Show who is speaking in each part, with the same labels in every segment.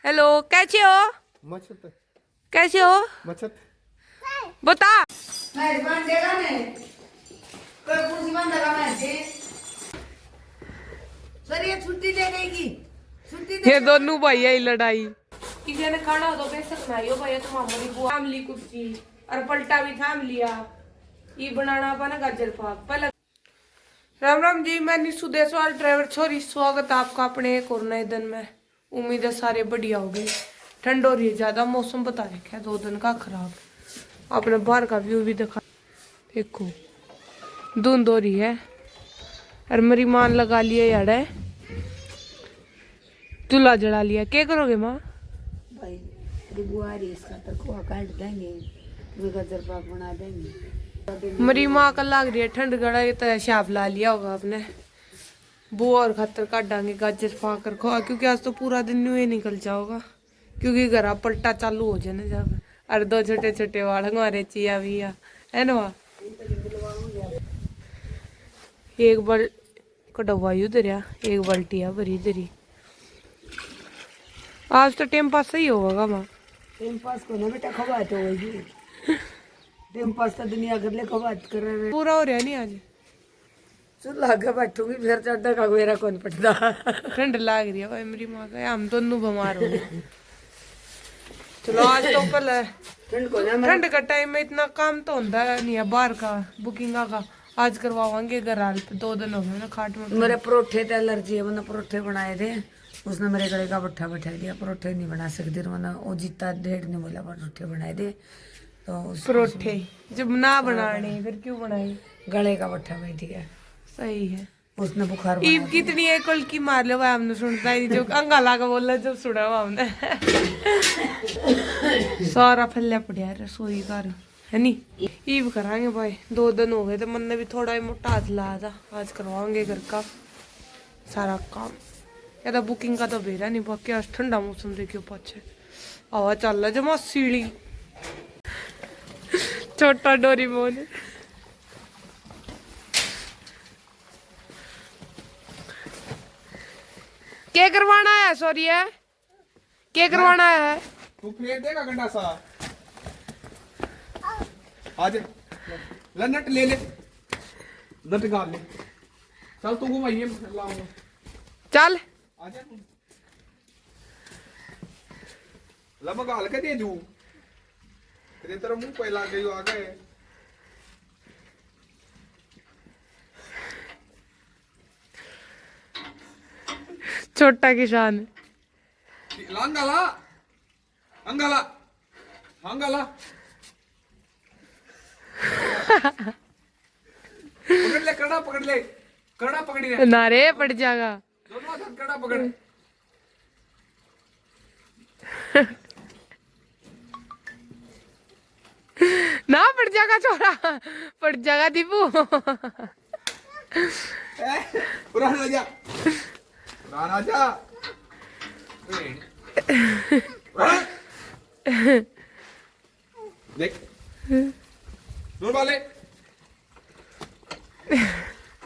Speaker 1: Hello, कैसे हो?
Speaker 2: मच्छर
Speaker 1: कैसे हो?
Speaker 2: मच्छर
Speaker 1: बता।
Speaker 3: सर ये छुट्टी दे देगी, छुट्टी
Speaker 1: ये दोनों भैया ही लड़ाई। किसी ने खाना हो तो बेशक बनाइयो भैया, तुम हमारी बुआ थाम ली कुर्सी और पलटा भी थाम लिया। ये बनाना बना गाजर पाक पहले। राम राम जी, मैं निशु देसवाल ड्राइवर छोरी, स्वागत है आपका अपने एक और नए दिन में। उम्मीद है सारे बढ़िया हो गए। ठंड हो रही है ज्यादा, मौसम बता रखा है 2 दिन का खराब। आपने बाहर का व्यू भी दिखा, देखो धुंध हो रही है। और मेरी मान लगा लिया यार, चूल्हा जला लिया। क्या करोगे माँ?
Speaker 3: भाई बुआरी इसका तकुआ काट देंगे, गाजर पाक बना देंगे।
Speaker 1: मेरी माँ का लग रही है ठंड, गड़ा ये तो शाप ला लिया होगा आपने। बुआ और खातर काट डांगे गाजर पाक कर खो, क्योंकि आज तो पूरा दिन यूं ही निकल जाओगा, क्योंकि घर पलटा चालू हो जाने जब। और 2 छोटे छोटे वाल हमारे चिया भी है ना। एक बार कटवाई उधर, एक बाल्टी है भरी धरी। आज तो टाइम पास सही होगा माँ।
Speaker 3: टाइम पास को ना बेटा खवात होगी, टाइम पास तो दुनिया कर ले खवात कर रहे।
Speaker 1: पूरा हो रहा नहीं आज।
Speaker 3: चूल्हा के बैठूंगी फिर चढ़ने का मेरा कौन पड़ता।
Speaker 1: ठंड लाग रही है भाई मेरी माँ का, हम दोनों बीमार हो गए। चलो आज तो कल है
Speaker 3: ठंड को ना
Speaker 1: ठंड का टाइम में इतना काम तो होता है नहीं है बाहर का बुकिंग का। आज करवावांगे घर हाल पे, 2 दिन हो गए ना खाट में।
Speaker 3: मेरे परोठे तो एलर्जी है, मैंने परोठे बनाए थे, उसने मेरे गले का पट्ठा बैठा दिया। परोठे नहीं बना सकती, मैंने वो जीता डेढ़ ने बोला परोठे बनाए थे, तो
Speaker 1: परोठे जब ना बनाने फिर क्यों बनाए?
Speaker 3: गले का पट्ठा बैठ गया।
Speaker 1: सही है।
Speaker 3: उसने बुखार
Speaker 1: ईब कितनी है कल की मार लो भाई, हमने सुनता ही जो अंगाला का बोला जब सुना हुआ हमने। सारा फैला पड़ा है रसोई घर है नी। ईब करांगे भाई, 2 दिन हो गए तो मन ने भी थोड़ा ही मोटा हाथ लाया था। आज करवाएंगे घर का सारा काम। या तो बुकिंग का तो बेरा नहीं, बाकी आज ठंडा मौसम देखियो पाछे हवा चल रहा जमा सीढ़ी। छोटा डोरीमोन। क्या करवाना है? सॉरी है, क्या करवाना है?
Speaker 2: तू फेंक देगा गंडा सा। आज ले नट ले ले, नट गाल ले। चल तू घुमाइए लाऊंगा।
Speaker 1: चल
Speaker 2: आजा लम गाल के दे जू तेरे तरह मुंह पे ला गई आ गए।
Speaker 1: छोटा किसान
Speaker 2: लांगाला अंगाला अंगाला पकड़ ले, कड़ा पकड़ ले, कड़ा पकड़ी है।
Speaker 1: नारे पड़ जाएगा।
Speaker 2: दोनों हाथ कड़ा पकड़।
Speaker 1: ना पड़ जाएगा छोरा, पड़ जाएगा दीपू।
Speaker 2: पुराना राजा, पुराना राजा। देख दूर वाले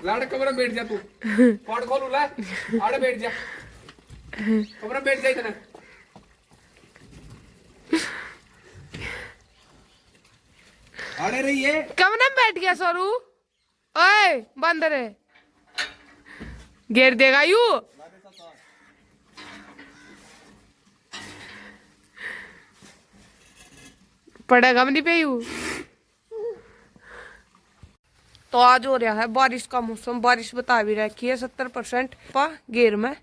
Speaker 2: लाड़ कमरे बैठ जा तू, पॉट खोल उला आड़े बैठ जा, कमरे बैठ जा इतना। आड़े रही है,
Speaker 1: कमरे में बैठ गया सोरू। ओए बंदर है, घेर देगा यू। पड़ेगा नहीं पे यू। तो आज हो रहा है बारिश का मौसम, बारिश बता भी रखी है 70% पा घेर में।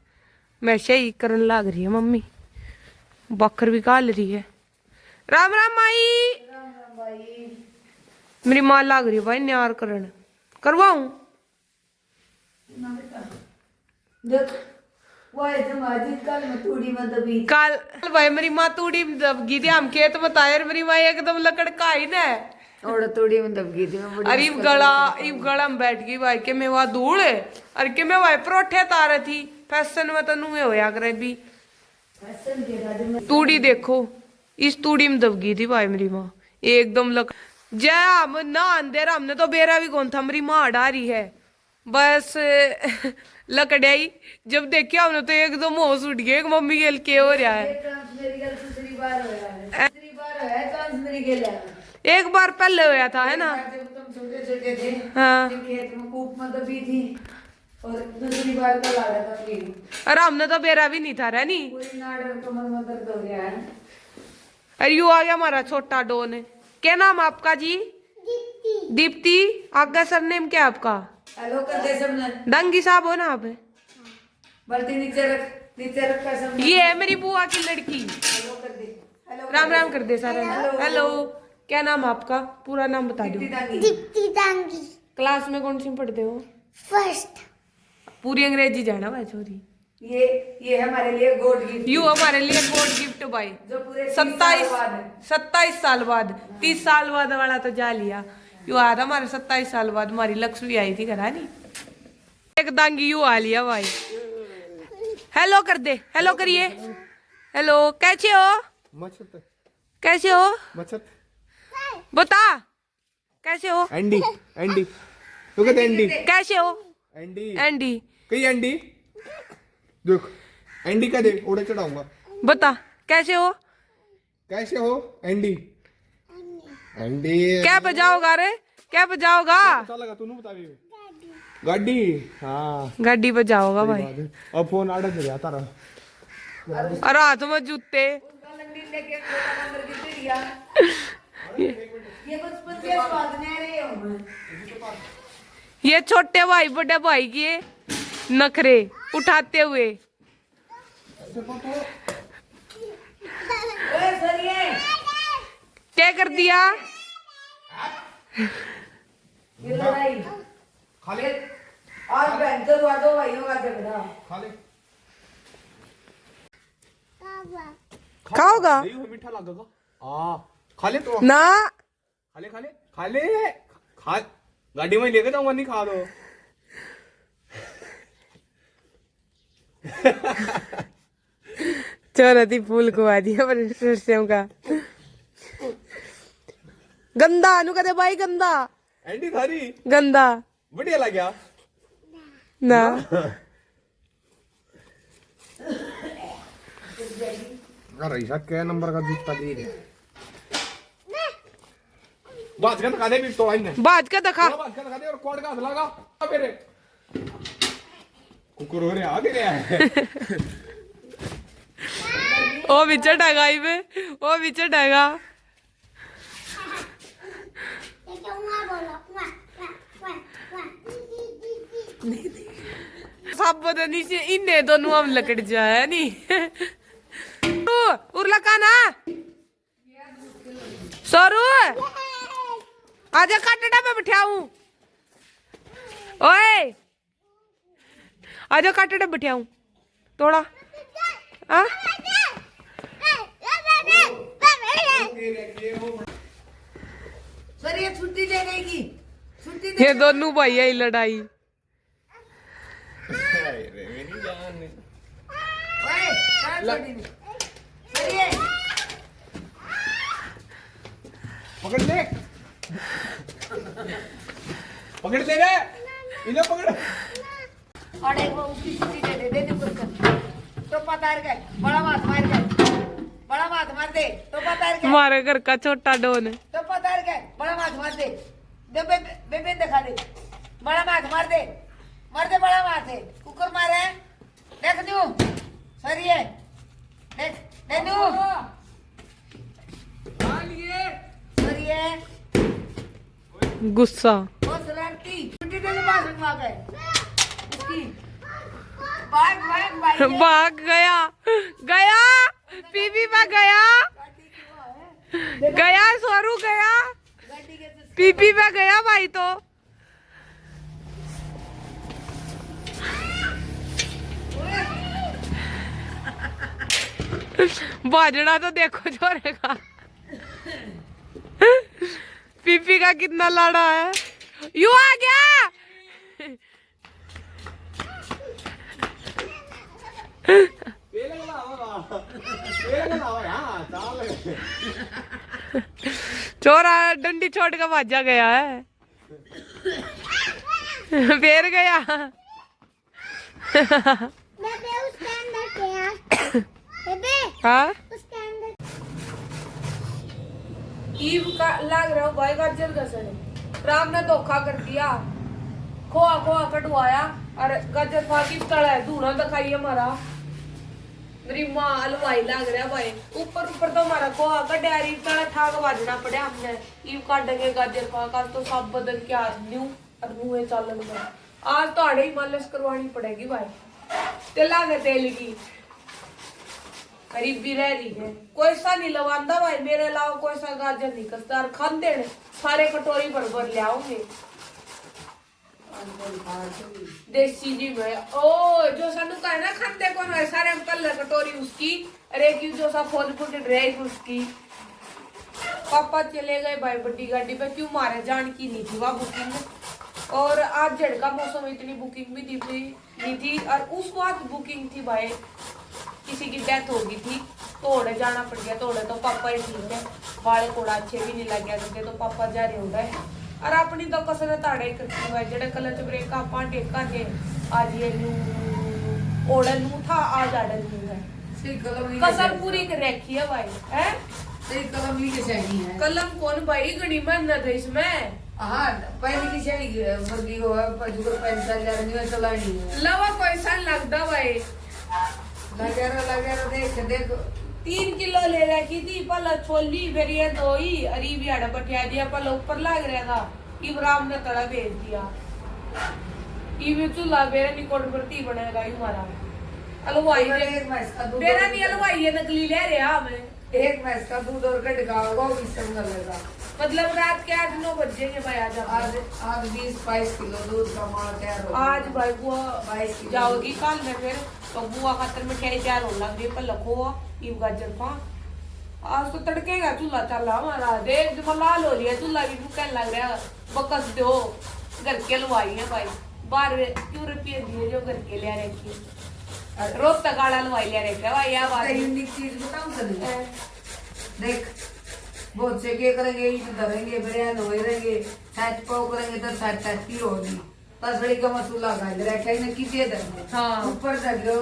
Speaker 1: मैं सही करन लग रही है मम्मी, बकर भी काल रही है। राम राम माई। मेरी माँ लग रही है भाई न्यार करन, करवाऊं?
Speaker 3: देख वो कल में तूड़ी में दबी।
Speaker 1: कल भाई मेरी माँ तूड़ी में दबगी थी, हम खेत में तायर मेरी माँ एकदम लकड़ का ही ना
Speaker 3: और तूड़ी में दबगी थी मैं बड़ी।
Speaker 1: अरे गला में बैठ गई भाई के मैं वहां धूल अरे के मैं भाई परोठे तारे थी। फैशन में तो नुए होया करे भी।
Speaker 3: फैशन के राज में
Speaker 1: तूड़ी देखो, इस तूड़ी में दबगी थी भाई मेरी माँ एकदम लक। जय हम ना अंधेरा, हमने तो बेरा भी कौन था, मेरी माँ हटा रही है बस लकड़ियाई। जब देखिए हमने तो एकदम होश उठ गया, मम्मी के के हो रहा है।
Speaker 3: मेरी गल दूसरी बार होया है, दूसरी बार होया है, चांस मेरी गेल है।
Speaker 1: एक बार पहले होया था, है ना?
Speaker 3: जब तुम छोटे छोटे थे,
Speaker 1: हाँ।
Speaker 3: खेत में कूप में दबी थी, और दूसरी बार कल आ रहा था फिर
Speaker 1: अरे हमने तो बेरा भी नहीं था, रहनी।
Speaker 3: पूरी नाड़ और कमर में दर्द हो गया है।
Speaker 1: अरे यू आ गया हमारा छोटा डोन। क्या नाम आपका जी? दीप्ति। आपका सरनेम क्या है आपका?
Speaker 3: हेलो कर दे सबने,
Speaker 1: डंगी साहब हो ना आप?
Speaker 3: बाल्टी नीचे रख का सबने।
Speaker 1: ये है मेरी बुआ की लड़की।
Speaker 3: हेलो कर दे, हेलो
Speaker 1: राम राम कर दे सारा। हेलो, क्या नाम आपका? पूरा नाम बता दो।
Speaker 4: दीप्ति डांगी
Speaker 1: क्लास में कौन सी में पढ़ते हो?
Speaker 4: फर्स्ट।
Speaker 1: पूरी अंग्रेजी जाना भाई छोरी।
Speaker 3: ये हमारे लिए गॉड गिफ्ट,
Speaker 1: यू हमारे लिए गॉड गिफ्ट भाई।
Speaker 3: जो पूरे
Speaker 1: 27 साल बाद 30 साल बाद वाला तो जा लिया। यू आ था हमारे 27 साल बाद हमारी लक्ष्मी आई थी घरा नहीं। एक दांगी यू आ लिया भाई। हेलो कर दे, हेलो करिए। हेलो, कैसे हो?
Speaker 2: मच्छर
Speaker 1: कैसे हो?
Speaker 2: मच्छर
Speaker 1: बता कैसे हो?
Speaker 2: एंडी एंडी तू कहते एंडी
Speaker 1: कैसे हो?
Speaker 2: एंडी
Speaker 1: एंडी
Speaker 2: कई एंडी देख एंडी का दे ओड़े चढ़ाऊंगा।
Speaker 1: बता कैसे हो?
Speaker 2: कैसे हो एंडी? एंडी
Speaker 1: क्या बजाओगा रे? क्या बजाओगा?
Speaker 2: पता लगा तू बता भी गाड़ी। हाँ
Speaker 1: गाड़ी बजाओगा भाई।
Speaker 2: अब फोन आड़ा चले आता रहा।
Speaker 1: और हाथ में जूते।
Speaker 3: ये बचपन के स्वाद नहीं रहे हो।
Speaker 1: ये छोटे भाई बड़े भाई के नखरे उठाते हुए।
Speaker 3: ओए सरिये,
Speaker 1: क्या कर दिया?
Speaker 3: ये लड़ाई
Speaker 2: खा ले
Speaker 3: आज बहन तो दो भाइयों का झगड़ा।
Speaker 2: खा ले
Speaker 1: खाओगा?
Speaker 2: नहीं वो मीठा लगेगा। आ खा ले तो
Speaker 1: ना
Speaker 2: खा ले खा ले खा ले खा गाड़ी में लेके जाऊंगा नहीं खा दो।
Speaker 1: चोरती फूल को आ दिया पर सरसों का गंदा अनु कहते भाई गंदा
Speaker 2: एंडी थारी
Speaker 1: गंदा
Speaker 2: बढ़िया लग गया
Speaker 1: ना।
Speaker 2: अरे ऐसा क्या नंबर का जूता दे रहे बात कर दिखा दे भी तो आई ने
Speaker 1: बात का दिखा।
Speaker 2: बात कर दिखा दे और कोड का हाथ लगा मेरे कुकुर हो रहे आ गए हैं।
Speaker 1: ओ बिचा डगाई में ओ बिचा डगा सब पता नहीं से इन्हें दोनों हम लकड़ जाए नी। उरला का ना सोरू आजा काटड़ा में बिठाऊं। ओए आजा काटड़ा बिठाऊं थोड़ा। हाँ
Speaker 3: सर ये छुट्टी देने की छुट्टी
Speaker 1: ये दोनों भाई है लड़ाई।
Speaker 3: ओए सर ये
Speaker 2: पकड़ ले पकड़ ले रे इन्हें पकड़
Speaker 3: और एक वो उसकी छुट्टी दे दे तो पतार गए बड़ा मार गए बड़ा मार दे तो पतार गए
Speaker 1: हमारे घर का छोटा डोन
Speaker 3: तो पतार गए बड़ा मार दे बेबे दिखा दे बड़ा मार दे बड़ा मार दे कुकर मारे देख दू सर ये देख दू सर ये
Speaker 1: गुस्सा
Speaker 3: वो सलंटी छुट्टी दे पास में आ गए उसकी
Speaker 1: भाग गया गया पीपी में गया सोरू गया पीपी में गया भाई। तो बाजड़ा तो देखो छोरे का पीपी का कितना लाड़ा है। यू आ गया चोरा डंडी छोड़ के भाजा गया है फिर गया।
Speaker 4: बेबे उसके अंदर क्या बेबे
Speaker 1: हाँ
Speaker 4: उसके
Speaker 1: ईव का लाग रहा हो भाई गाजर घसने। राम ने धोखा कर दिया, खोआ खोआ कटवाया और गाजर फाकी तड़ा है धूना दिखाई हमारा। मेरी माँ हलवाई लाग रहा भाई, ऊपर ऊपर तो हमारा खोआ का डैरी तड़ा ठाक बाजना पड़े हमने। ईव काटेंगे गाजर फाक, आज तो सब बदल के आज न्यू और मुँह चालन में आज तो आड़े ही मालिश करवानी पड़ेगी भाई। तेला के तेल की गरीबी रह रही है, कोई सा नहीं लवांदा भाई मेरे अलावा, कोई सा गाजर नहीं कसता और खाते हैं सारे कटोरी भर भर ले आओगे देसी जी में। ओ जो सानू का है ना खाते कौन है सारे हम कल कटोरी उसकी, अरे क्यों जो सा फोन फुट रहे उसकी। पापा चले गए भाई बड़ी गाड़ी पे, क्यों मारे जान की नहीं थी वह बुकिंग, और आज झड़का मौसम इतनी बुकिंग भी नहीं थी और उस वक्त बुकिंग थी भाई, किसी की डेथ हो गई थी तोड़े जाना पड़ गया। तोड़े तो पापा ही ठीक है, बाल कोड़ा अच्छे भी नहीं लग गया करते तो पापा जा रहे हो गए। और अपनी तो कसरत आड़े करती भाई, जड़े कलच ब्रेक आपा टेका के आज ये लू ओड़न लू था आज आड़न लू है, कसर पूरी कर रखी है भाई है।
Speaker 3: कलम ली के चाहिए है।
Speaker 1: कलम कौन भाई घनी मेहनत है इसमें।
Speaker 3: हाँ पहले की चाहिए मुर्गी हो जो पैसा नहीं चलानी है।
Speaker 1: लवा पैसा लगता भाई,
Speaker 3: लगे रहो देख देख
Speaker 1: 3 किलो ले रखी थी पल छोली फिर ये 2 ही अरी भी आड़ा बटिया दिया पल ऊपर लग रहा था। इब्राहिम ने तड़ा भेज दिया, इवे चूल्हा बेरा निकोट भरती बनेगा हमारा हलवाई
Speaker 3: एक भैंस का दूध
Speaker 1: बेरा नहीं हलवाई है नकली ले रहे हमें।
Speaker 3: एक भैंस का दूध और कटका होगा वो भी सब लगेगा।
Speaker 1: मतलब रात के 8-9 बजेंगे भाई आज
Speaker 3: आज 20-22 किलो दूध का माल तैयार हो
Speaker 1: आज भाई बुआ
Speaker 3: 22 किलो
Speaker 1: जाओगी कल में फिर तो बुआ खातर मिठाई तैयार हो लग रही पर लखो ईव गाजर पा। आज तो तड़केगा चूल्हा चला हमारा, देख जो लाल हो रही है चूल्हा भी कहने लग रहा है बकस दो घर के लवाई है भाई 12 क्यों रुपये दिए जो घर के ले रखी रोज तक आड़ा लवाई ले रखे भाई। यह बात
Speaker 3: यूनिक चीज बताऊं तने देख बहुत से क्या करेंगे ईद धरेंगे बिरयानी हो रहेंगे साथ पाव करेंगे तो साथ की होगी तसड़ी का मसूला खा ले रखा है ना किसे दे
Speaker 1: हाँ
Speaker 3: ऊपर दे लो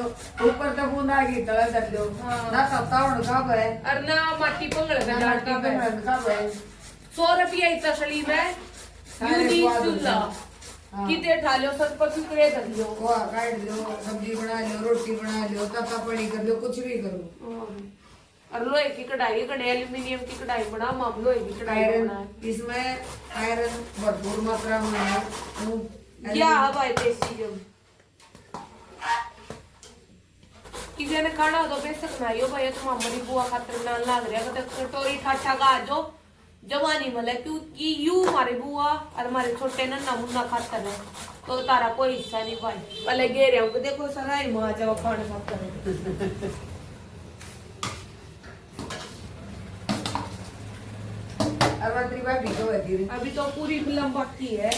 Speaker 3: ऊपर तो बूंदा की तला दे लो ना सत्तावन का है
Speaker 1: और ना माटी पंगड़ में
Speaker 3: ना
Speaker 1: जाट
Speaker 3: का
Speaker 1: का
Speaker 3: है
Speaker 1: 100 रुपया इतना सड़ी में यूनिक चूल्हा किते ठा लो सब पशु करे कर लो
Speaker 3: वो काट लो सब्जी बना लो रोटी बना लो तता पड़ी कर लो कुछ भी करो।
Speaker 1: और लोहे की कढ़ाई कढ़ाई एल्यूमिनियम की कढ़ाई बना हम लोहे की कढ़ाई
Speaker 3: आयरन
Speaker 1: बना
Speaker 3: इसमें आयरन भरपूर मात्रा में है
Speaker 1: क्या भाई देसी जब किसी ने खाना हो तो बेशक बनाइयो भाई तुम हमारी बुआ खातर बनाने लग रहा है कटोरी ठाठा का जो जवानी मतलब क्योंकि यू हमारे बुआ और हमारे छोटे नन्ना मुन्ना खातर है तो तारा कोई हिस्सा नहीं भाई पहले गे रहे हो देखो सारा ही माँ जब खाने खातर है। अभी तो पूरी फिल्म बाकी है,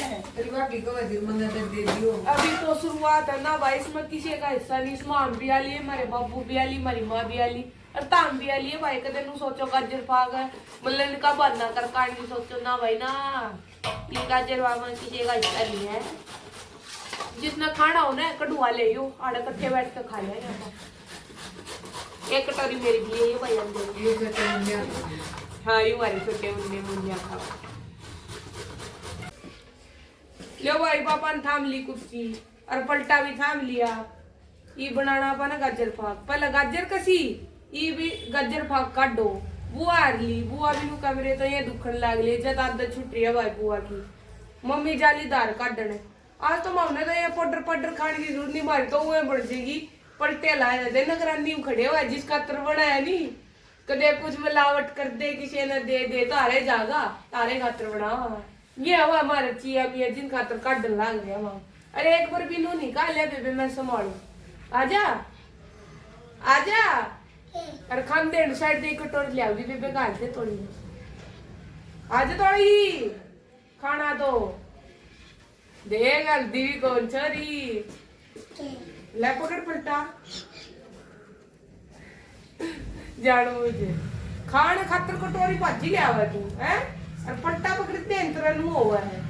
Speaker 1: अभी तो शुरुआत है ना भाई, इसमें किसी का हिस्सा नहीं। इसमें हम भी आली है, हमारे बाबू भी आली, हमारी माँ भी आली और ताम भी आली है भाई। कदे नु सोचो गाजर पाग है मतलब इनका बनना कर काट भी सोचो ना भाई ना, ये गाजर पाग में किसी का हिस्सा नहीं है। जितना खाना हो ना कटवा ले यो आड़े कट्ठे बैठ के खा लिया यहाँ। एक कटोरी मेरी भी है ये भाई अंदर। हाँ यू हमारे छोटे उन्ने मुनिया खा लो भाई पापा ने थाम ली कुर्सी और पलटा भी थाम लिया। ये बनाना अपना गाजर पाक, पहले गाजर कसी ये भी गाजर पाक काटो। बुआ आ रही बुआ भी नु कमरे तो ये दुखन लाग ली जब आदत छुट रही है भाई बुआ की। मम्मी जाली दार काटने आज तो मम्मी तो ये पाउडर पाउडर खाने की जरूरत नहीं, मारी तो वो बढ़ जाएगी पलटे लाए दे नगरानी खड़े हुआ जिसका तर बनाया नहीं कदे कुछ मिलावट कर दे किसी ने दे तारे जागा तारे खातर बना ये हवा हमारे चिया पिया जिन खातर काटन लाग गया वहां। अरे एक बार भी नू निकाल ले बेबे मैं संभालू आजा आजा। अरे खान दे साइड दे कटोरी ले आओगी बेबे गाल दे थोड़ी आजा थोड़ी खाना तो दे गलती भी कौन छोरी ले पकड़ पलटा जानो मुझे खाने खातर कटोरी भाजी ले आवा तू है और पट्टा पकड़ते अंतरन में हुआ है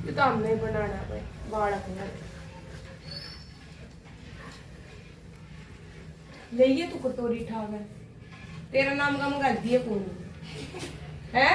Speaker 1: ये तो हमने बनाना भाई बाड़ा कर ले ये तू कटोरी ठा गए तेरा नाम का मंगा दिए कौन है